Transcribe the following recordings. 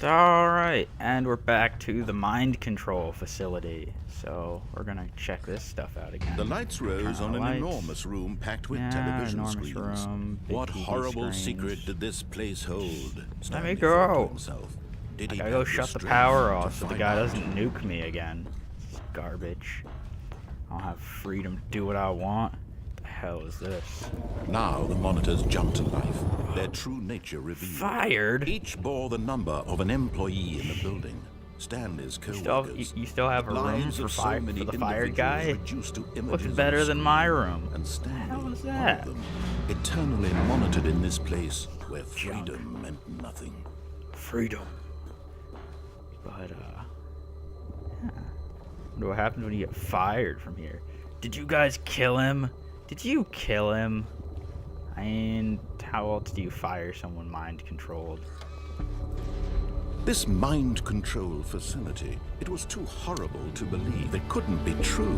Alright, and we're back to the mind control facility. So, we're gonna check this stuff out again. The lights rose on an enormous room packed with television enormous screens. room, big What TV horrible screens. secret did this place hold? Let me Stanley thought go! to himself. Did I he gotta go have shut the strength power to off so the find guy out? doesn't nuke me again. This is garbage. I'll have freedom to do what I want. What the hell is this? Now the monitors jumped to life, their true nature revealed. Fired? Each bore the number of an employee in the building. Stanley's co-workers. You still have a room Lives for, of so many the fired individuals guy? reduced to Looks images better on than screen. my room. And Stanley, hell is one that? of them, eternally monitored in this place where freedom meant nothing. Freedom. But, yeah. Wonder what happens when you get fired from here. Did you guys kill him? Did you kill him? I mean, how else do you fire someone mind-controlled? This mind control facility, it was too horrible to believe. It couldn't be true.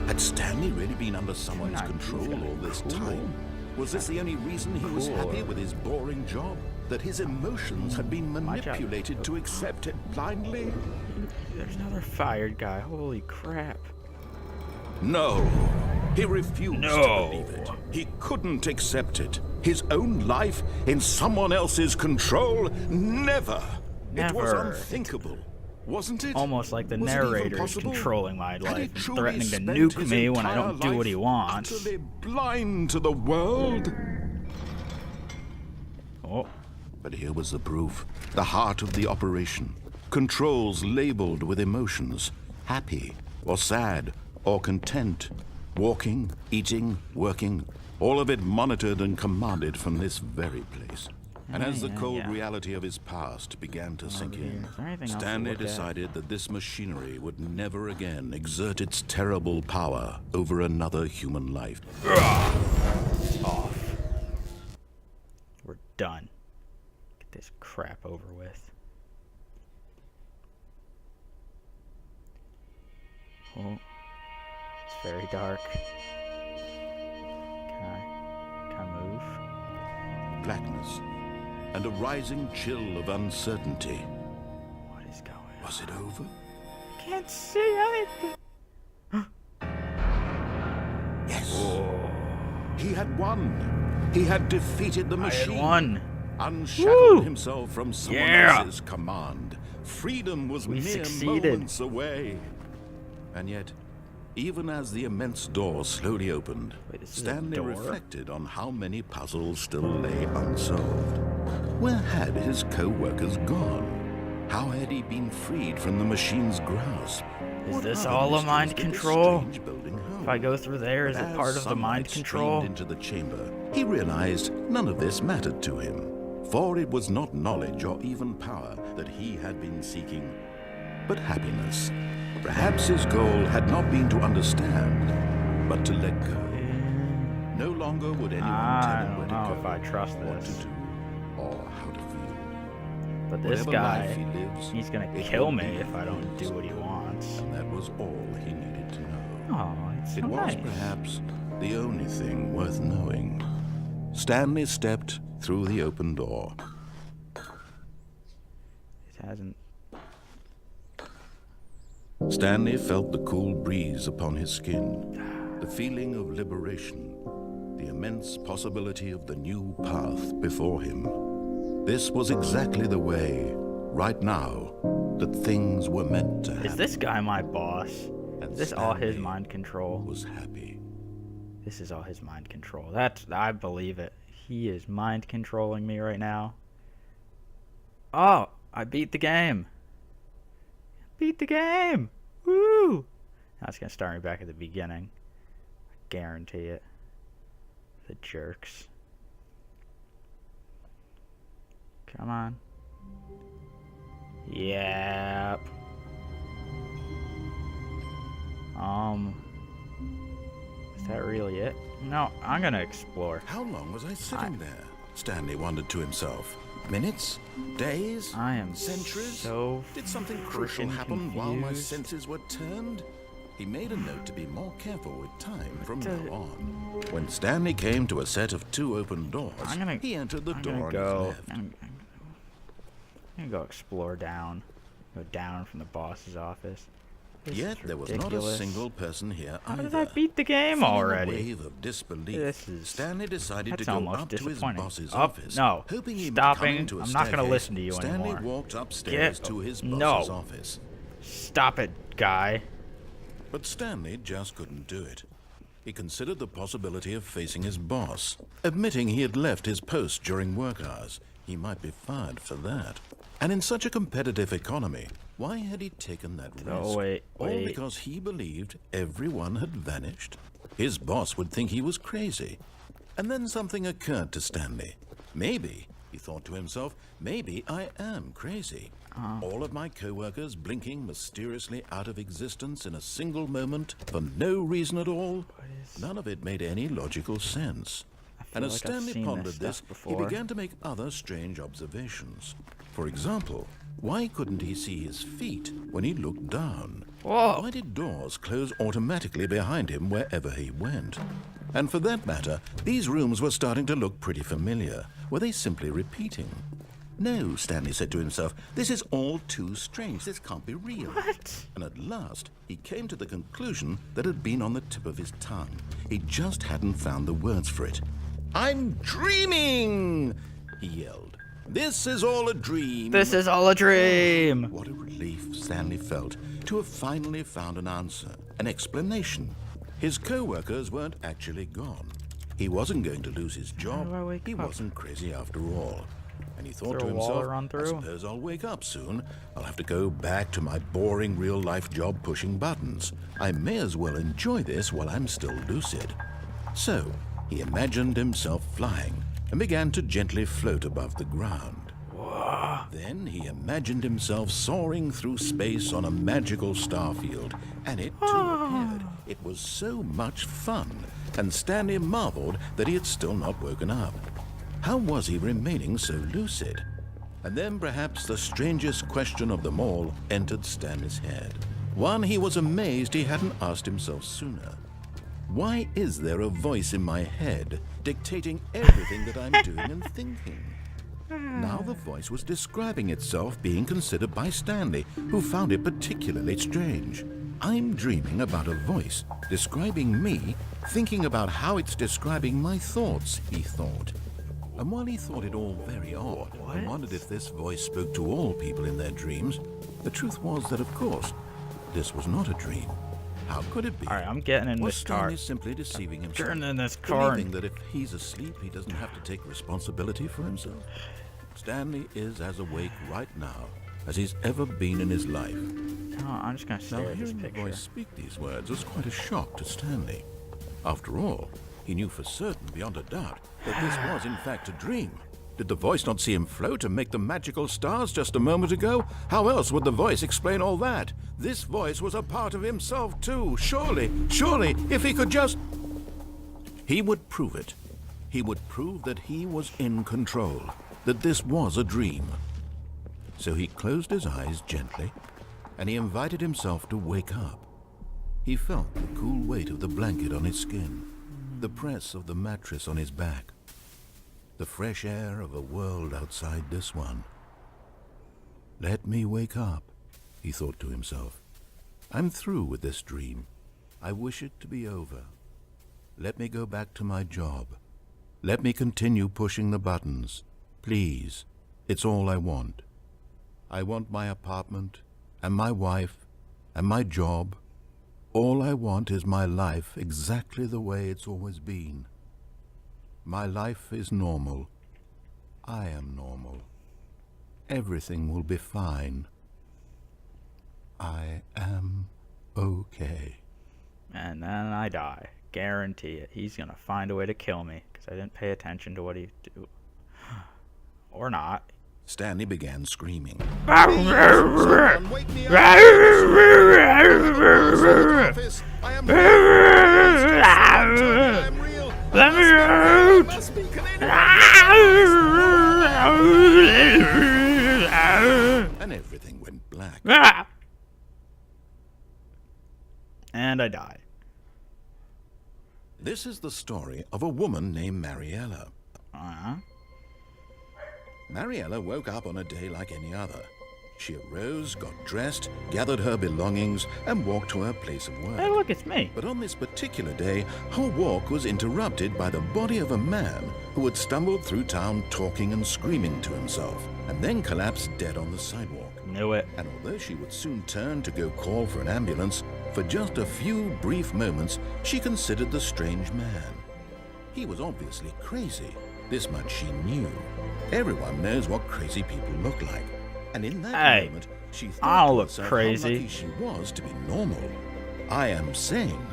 Had Stanley really been under someone's control all this time? Was this the only reason he was happy with his boring job? That his emotions had been manipulated to accept it blindly? There's another fired guy. Holy crap. No. He refused to believe it. He couldn't accept it. His own life in someone else's control? Never. It was Never. unthinkable, wasn't it? Almost like the Was it even narrator is possible? controlling my Had he life and truly threatening to spent nuke his me when I entire don't do what he life wants. Utterly blind to the world. Oh, But here was the proof. The heart of the operation. Controls labeled with emotions. Happy, or sad, or content. Walking, eating, working. All of it monitored and commanded from this very place. And as the cold reality of his past began to sink in, Is there anything else to Stanley look at? decided that this machinery would never again exert its terrible power over another human life. off. We're done. Get this crap over with. Oh, it's very dark. Can I move? Blackness and a rising chill of uncertainty. What is going on? Was it over? Can't see anything. Yes. He had won. He had defeated the I machine. had won. Unshackled Woo! himself from someone Yeah. else's command. Freedom was We mere succeeded. moments away. And yet, even as the immense door slowly opened, Wait, this is a Stanley door? reflected on how many puzzles still lay unsolved. Where had his co-workers gone? How had he been freed from the machine's grasp? Is What this other all a mysteries mind did this control? strange building hold? If I go through there, is it As part of the mind sunlight control? streamed into the chamber, he realized none of this mattered to him, for it was not knowledge or even power that he had been seeking, but happiness. Perhaps his goal had not been to understand, but to let go. No longer would anyone tell I him where don't to know go, if I trust what this. to do, or how to feel. But this Whatever guy, life he lives, he's gonna it kill will me be if I don't do his. what he wants. And that was all he needed to know. Oh, it's so It was nice. perhaps the only thing worth knowing. Stanley stepped through the open door. It hasn't. Stanley felt the cool breeze upon his skin, the feeling of liberation, the immense possibility of the new path before him. This was exactly the way, right now, that things were meant to happen. Is this guy my boss? And Is this all his Stanley mind control? was happy. This is all his mind control. I believe it. He is mind controlling me right now. Oh, I beat the game. Beat the game. Woo! Now it's gonna start me back at the beginning. I guarantee it. The jerks. Come on. Yep. Is that really it? No, I'm gonna explore. How long was I sitting there? Stanley wondered to himself. Minutes? Days? I am Centuries? so Did something crucial freaking happen while my confused. senses were turned? He made a note to be more careful with time from now on. When Stanley came to a set of two open doors, he entered the I'm door gonna on go. his left. I'm gonna go explore down. Go down from the boss's office. This Yet is there was not a ridiculous. single person here How either. did I beat the game Feeling already? a wave of disbelief, This is- Stanley decided to That's go almost up to his disappointing. boss's Oh, office. no. Hoping he Stopping. would come into a I'm not gonna staircase, listen to you Stanley anymore. walked upstairs Get- to his no. boss's office. Stop it, guy. But Stanley just couldn't do it. He considered the possibility of facing his boss. Admitting he had left his post during work hours, he might be fired for that. And in such a competitive economy, why had he taken that risk? Oh, wait. All because he believed everyone had vanished? His boss would think he was crazy. And then something occurred to Stanley. Maybe, he thought to himself, maybe I am crazy. All of my co-workers blinking mysteriously out of existence in a single moment for no reason at all. None of it made any logical sense. And as like I've Stanley seen pondered this this, stuff he before. began to make other strange observations. For example, why couldn't he see his feet when he looked down? Whoa. Why did doors close automatically behind him wherever he went? And for that matter, these rooms were starting to look pretty familiar. Were they simply repeating? No, Stanley said to himself, this is all too strange. This can't be real. What? And at last, he came to the conclusion that had been on the tip of his tongue. He just hadn't found the words for it. I'm dreaming, he yelled. This is all a dream. This is all a dream. What a relief Stanley felt to have finally found an answer, an explanation. His co-workers weren't actually gone. He wasn't going to lose his job. do I wake He up? wasn't crazy after all. And he thought there to a wall himself, to run I through? suppose I'll wake up soon. I'll have to go back to my boring real-life job pushing buttons. I may as well enjoy this while I'm still lucid. So, he imagined himself flying and began to gently float above the ground. Then he imagined himself soaring through space on a magical starfield, and it too appeared. It was so much fun, and Stanley marveled that he had still not woken up. How was he remaining so lucid? And then perhaps the strangest question of them all entered Stanley's head. One he was amazed he hadn't asked himself sooner. Why is there a voice in my head dictating everything that I'm doing and thinking? Now the voice was describing itself being considered by Stanley, who found it particularly strange. I'm dreaming about a voice describing me, thinking about how it's describing my thoughts, he thought. And while he thought it all very odd, and wondered if this voice spoke to all people in their dreams, the truth was that, of course, this was not a dream. How could it be? All right, I'm getting in Was this car. Stanley simply deceiving himself? Getting in this car. Believing that if he's asleep, he doesn't have to take responsibility for himself? Stanley is as awake right now as he's ever been in his life. No, I'm just gonna Now, stare at this hearing the picture. voice speak these words was quite a shock to Stanley. After all, he knew for certain, beyond a doubt, that this was in fact a dream. Did the voice not see him float and make the magical stars just a moment ago? How else would the voice explain all that? This voice was a part of himself too. Surely, if he could just... He would prove it. He would prove that he was in control, that this was a dream. So he closed his eyes gently, and he invited himself to wake up. He felt the cool weight of the blanket on his skin, the press of the mattress on his back, the fresh air of a world outside this one. Let me wake up, he thought to himself. I'm through with this dream. I wish it to be over. Let me go back to my job. Let me continue pushing the buttons. Please, it's all I want. I want my apartment, and my wife, and my job. All I want is my life exactly the way it's always been. My life is normal. I am normal. Everything will be fine. I am okay. And then I die. Guarantee it. He's gonna find a way to kill me because I didn't pay attention to what he do. Or not. Stanley began screaming. Someone wake me up. I am real. Let me out! Must be Canadian. And everything went black. And I died. This is the story of a woman named Mariella. Mariella woke up on a day like any other. She arose, got dressed, gathered her belongings, and walked to her place of work. Hey, look, it's me. But on this particular day, her walk was interrupted by the body of a man who had stumbled through town talking and screaming to himself, and then collapsed dead on the sidewalk. Knew it. And although she would soon turn to go call for an ambulance, for just a few brief moments, she considered the strange man. He was obviously crazy. This much she knew. Everyone knows what crazy people look like. And in that moment, she I thought don't to look herself crazy. how lucky she was to be normal. I am sane.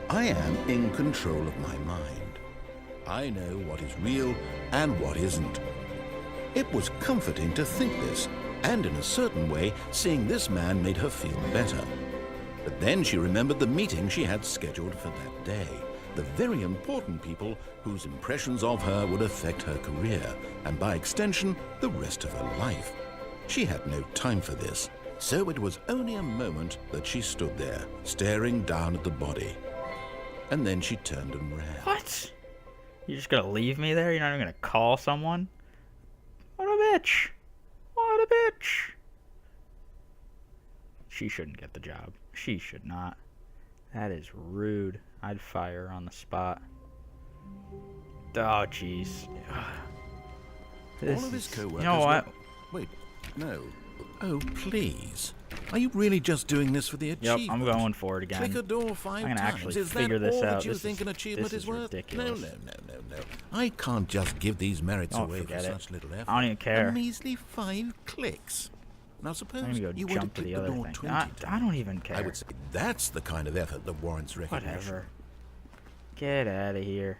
I am in control of my mind. I know what is real and what isn't. It was comforting to think this, and in a certain way, seeing this man made her feel better. But then she remembered the meeting she had scheduled for that day. The very important people whose impressions of her would affect her career, and by extension, the rest of her life. She had no time for this, so it was only a moment that she stood there, staring down at the body. And then she turned and ran. What? You're just gonna leave me there? You're not even gonna call someone? What a bitch. What a bitch. She shouldn't get the job. She should not. That is rude. I'd fire her on the spot. Oh, jeez. All of his co-workers. You know what? Wait, no. Oh, please. Are you really just doing this for the achievement? Yep, I'm going for it again. Click a door 5 I'm gonna times. actually Is figure that this all out. that you This think is- an achievement this is is worth? ridiculous. No. I can't just give these merits Don't away for forget it. such little effort. I don't even care. A measly 5 clicks. Now I'm suppose gonna go you were jump to to the click the other door thing. 20 I times. don't even care. I would say that's the kind of effort that warrants recognition. Whatever. Get out of here.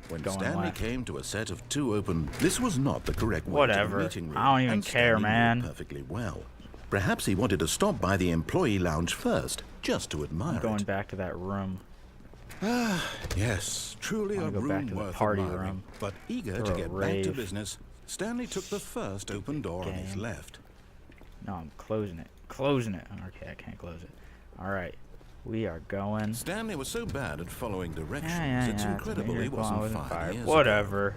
When Going Stanley left. came to a set of 2 open, this was not the correct way Whatever. to the meeting room. I don't even and care, Stanley knew man. perfectly well. Perhaps he wanted to stop by the employee lounge first, just to admire I'm going it. back to that room. Yes, truly I a wanna go back room to the worth party admiring. room. But eager Throw to a get back to rave. business, Stanley took the first open door on his Game. left. No, I'm closing it. Closing it. Okay, I can't close it. Alright. We are going. Stanley was so bad at following directions, Yeah, it's incredible he wasn't fired years ago. Whatever.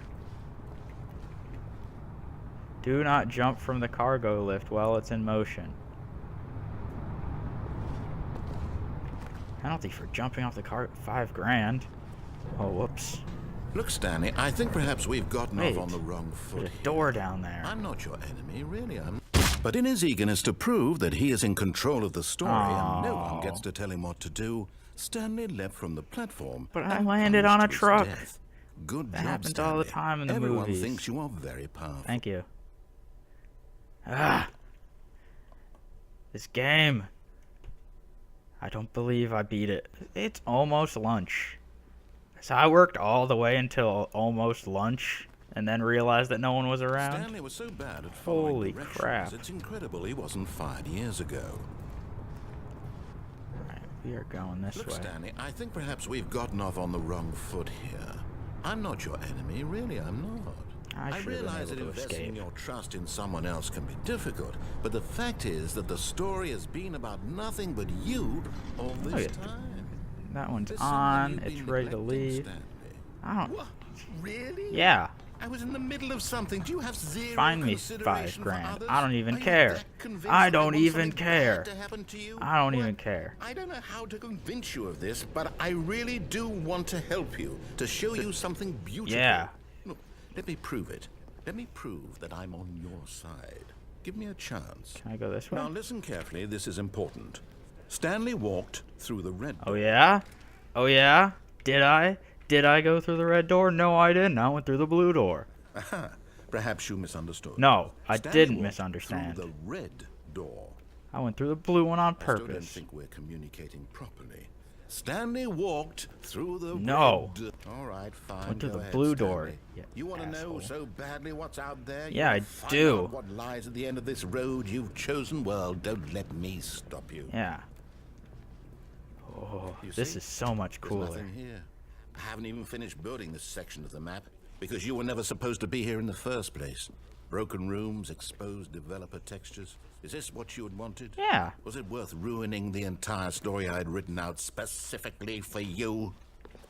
Do not jump from the cargo lift while it's in motion. Penalty for jumping off the car. $5 grand. Oh, whoops. Look, Stanley, I think perhaps we've gotten Wait. off on the wrong foot There's a here. door down there. I'm not your enemy, really. But in his eagerness to prove that he is in control of the story and no one gets to tell him what to do, Stanley leapt from the platform. But I and landed plunged on a to his truck. death. Good That job, happens all the Stanley. time in the Everyone movies. thinks you are very powerful. Thank you. Ah. This game. I don't believe I beat it. It's almost lunch. So I worked all the way until almost lunch and then realized that no one was around. Stanley was so bad at following Holy directions, crap. it's incredible he wasn't fired years ago. Alright, we are going this Look, way. Stanley, I think perhaps we've gotten off on the wrong foot here. I'm not your enemy, really, I'm not. I should have been realize that able to investing escape. your trust in someone else can be difficult, but the fact is that the story has been about nothing but you all this Oh, yeah. time. That one's There's someone on. you've It's been ready to neglecting, leave. Stanley. I don't. What? Really? Yeah. I was in the middle of something. Do you have zero Find me consideration $5 for grand. others? I don't even Are you care. that convinced I that don't want even something care. bad to happen to you? I don't Well, even care. I don't know how to convince you of this, but I really do want to help you, to show you something beautiful. Yeah. Look, let me prove it. Let me prove that I'm on your side. Give me a chance. Can I go this way? Now listen carefully, this is important. Stanley walked through the red Oh door. yeah? Oh yeah? Did I? Did I go through the red door? No, I didn't. I went through the blue door. Aha. Perhaps you misunderstood. No, I Stanley didn't walked misunderstand. Through the red door. I went through the blue one on I still don't purpose. think we're communicating properly. Stanley walked through the No. red. All right, fine. Went through go the ahead, blue Stanley. door, you You want to know asshole. so badly what's out there? Yeah, You I find do. out what lies at the end of this road you've chosen? Well, don't let me stop you. Yeah. Oh, You this see? is so much There's cooler. nothing here. I haven't even finished building this section of the map because you were never supposed to be here in the first place. Broken rooms, exposed developer textures. Is this what you had wanted? Yeah. Was it worth ruining the entire story I had written out specifically for you?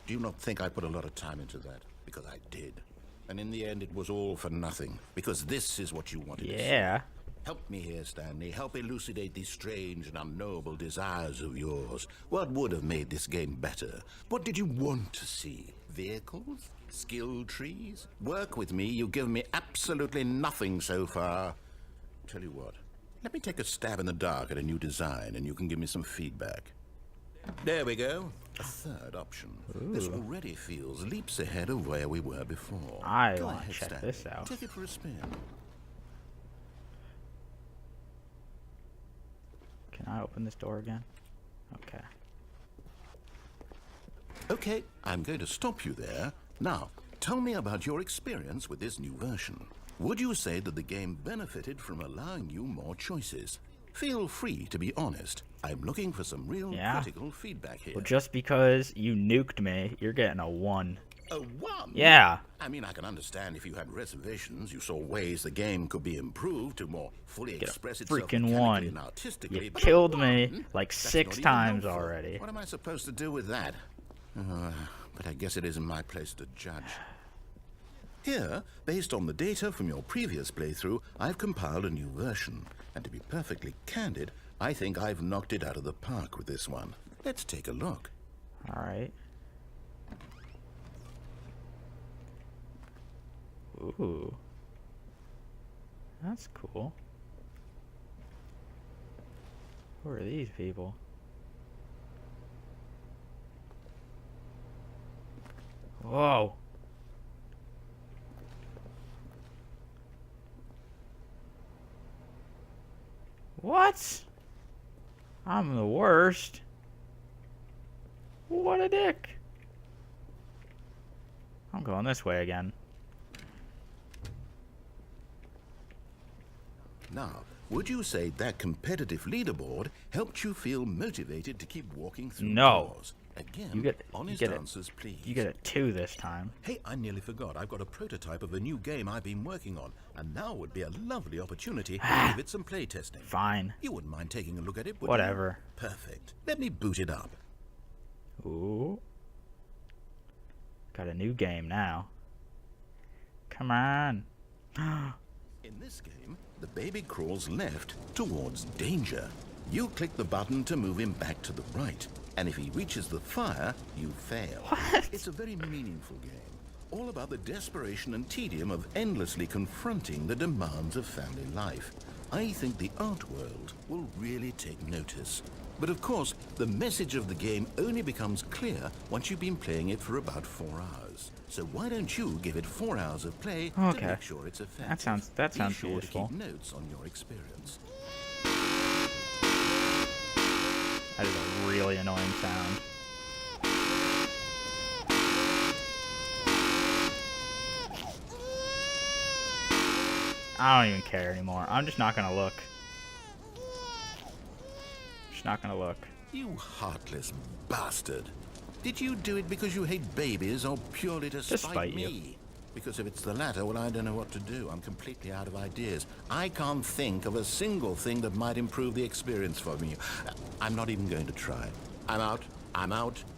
Do you not think I put a lot of time into that? Because I did. And in the end, it was all for nothing, because this is what you wanted to see. Yeah. Help me here, Stanley. Help elucidate these strange and unknowable desires of yours. What would have made this game better? What did you want to see? Vehicles? Skill trees? Work with me. You've given me absolutely nothing so far. Tell you what, let me take a stab in the dark at a new design, and you can give me some feedback. There we go. A third option. This already feels leaps ahead of where we were before. I Go want to ahead, check Stanley. this out. Take it for a spin. Can I open this door again? Okay. Okay, I'm going to stop you there. Now, tell me about your experience with this new version. Would you say that the game benefited from allowing you more choices? Feel free to be honest. I'm looking for some real critical feedback here. Well, just because you nuked me, you're getting a 1. A 1? Yeah. I mean, I can understand if you had reservations, you saw ways the game could be improved to more fully express itself freaking mechanically 1. and artistically. You but killed a me 1? like That's 6 not even times helpful. already. What am I supposed to do with that? But I guess it isn't my place to judge. Here, based on the data from your previous playthrough, I've compiled a new version. And to be perfectly candid, I think I've knocked it out of the park with this one. Let's take a look. Alright. Ooh. That's cool. Who are these people? Whoa. What? I'm the worst. What a dick. I'm going this way again. Now, would you say that competitive leaderboard helped you feel motivated to keep walking through No. doors? Again, You get honest you get answers, please. You get a 2 this time. Hey, I nearly forgot. I've got a prototype of a new game I've been working on, and now would be a lovely opportunity to give it some playtesting. Fine. You wouldn't mind taking a look at it, would Whatever. you? Perfect. Let me boot it up. Ooh. Got a new game now. Come on. In this game, the baby crawls left towards danger. You click the button to move him back to the right, and if he reaches the fire, you fail. What? It's a very meaningful game, all about the desperation and tedium of endlessly confronting the demands of family life. I think the art world will really take notice. But of course, the message of the game only becomes clear once you've been playing it for about 4 hours. So why don't you give it 4 hours of play to Okay. make sure it's effective? That Be sounds sure useful. to keep notes on your experience. That is a really annoying sound. I don't even care anymore. I'm just not gonna look. Just not gonna look. You heartless bastard. Did you do it because you hate babies or purely to spite spite me? you. Because if it's the latter, well, I don't know what to do. I'm completely out of ideas. I can't think of a single thing that might improve the experience for me. I'm not even going to try. I'm out.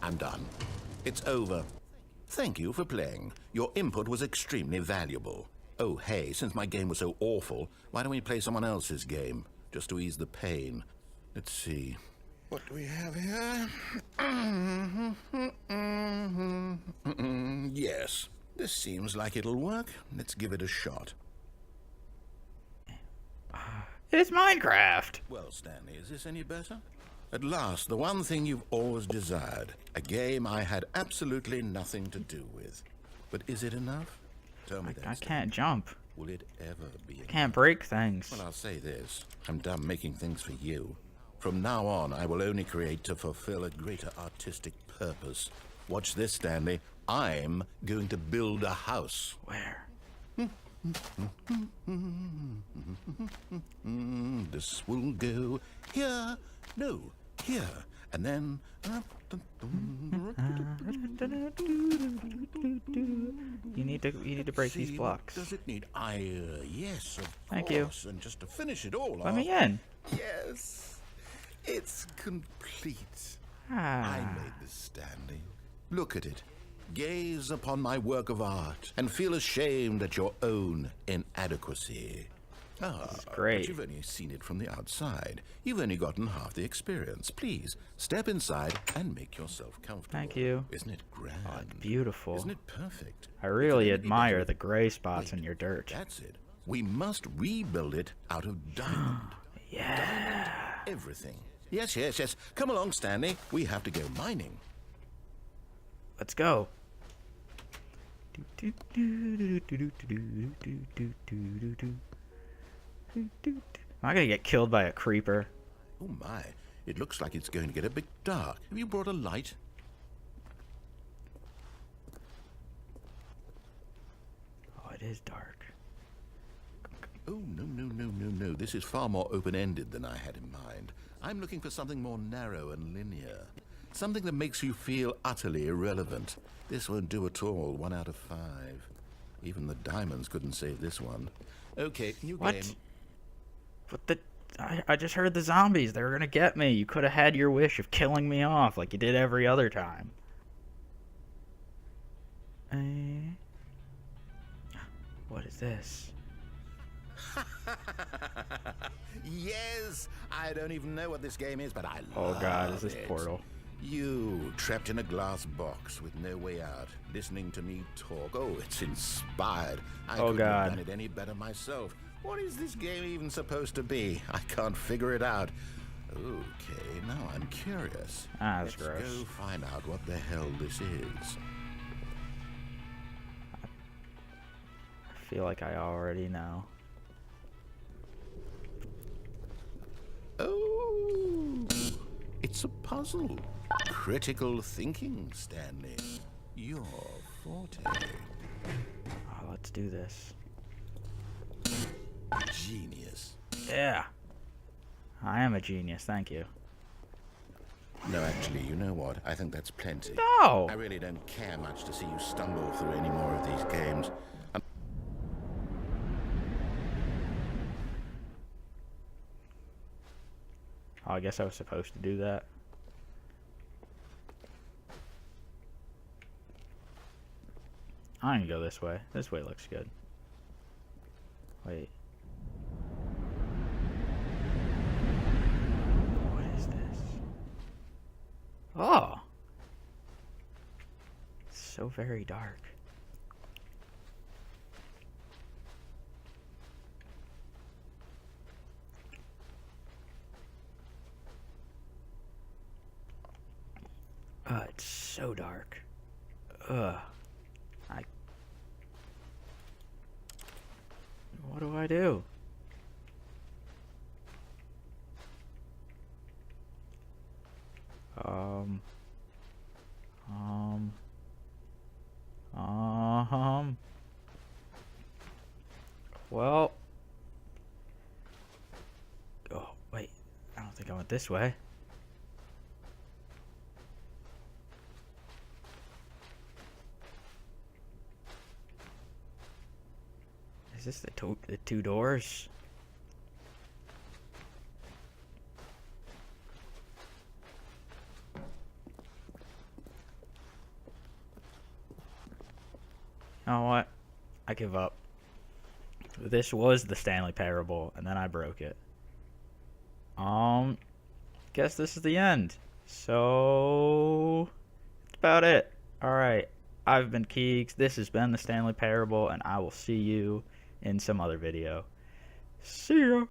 I'm done. It's over. Thank you for playing. Your input was extremely valuable. Oh, hey, since my game was so awful, why don't we play someone else's game? Just to ease the pain. Let's see. What do we have here? Yes. This seems like it'll work. Let's give it a shot. It's Minecraft! Well, Stanley, is this any better? At last, the one thing you've always desired. A game I had absolutely nothing to do with. But is it enough? Tell me that, I Stanley. can't jump. Will it ever be enough? Can't break things. Well, I'll say this. I'm done making things for you. From now on, I will only create to fulfill a greater artistic purpose. Watch this, Stanley. I'm going to build a house. Where? This will go here. No, here. And then... You need to break these See, blocks. Does it need? Yes, of Thank you. course. And just to finish it all Let off... me in. Yes, it's complete. I Ah. made this, Stanley. Look at it. Gaze upon my work of art and feel ashamed at your own inadequacy. Ah, great. but you've only seen it from the outside. You've only gotten half the experience. Please, step inside and make yourself comfortable. Thank you. Isn't it grand? Oh, it's beautiful. Isn't it perfect? I really It could only be admire better. the gray spots Wait, in your dirt. That's it. We must rebuild it out of diamond. Yeah. Everything. Yes, yes, yes. Come along, Stanley. We have to go mining. Let's go. Am I gonna get killed by a creeper? Oh my, it looks like it's going to get a bit dark. Have you brought a light? Oh, it is dark. Oh, no, no, no, no, no. This is far more open-ended than I had in mind. I'm looking for something more narrow and linear. Something that makes you feel utterly irrelevant. This won't do at all. 1 out of 5. Even the diamonds couldn't save this one. Okay, new What? game. What the? I just heard the zombies. They were gonna get me. You could have had your wish of killing me off like you did every other time. What is this? Yes! I don't even know what this game is, but I Oh love god, is this it. Portal? You, trapped in a glass box with no way out, listening to me talk. Oh, it's inspired. I Oh, couldn't God. have done it any better myself. What is this game even supposed to be? I can't figure it out. Okay, now I'm curious. Ah, that's Let's gross. go find out what the hell this is. I feel like I already know. Oh, it's a puzzle. Critical thinking, Stanley. Your forte. Oh, let's do this. Genius. Yeah. I am a genius, thank you. No, actually, you know what? I think that's plenty. No! I really don't care much to see you stumble through any more of these games. Oh, I guess I was supposed to do that. I'm gonna go this way. This way looks good. Wait. What is this? Oh! It's so very dark. It's so dark. Ugh. What do I do? Um. Well. Oh, wait. I don't think I went this way. Is this the two doors? You know what? I give up. This was the Stanley Parable, and then I broke it. Guess this is the end. So, that's about it. Alright, I've been Keegs, this has been the Stanley Parable, and I will see you in some other video. See ya!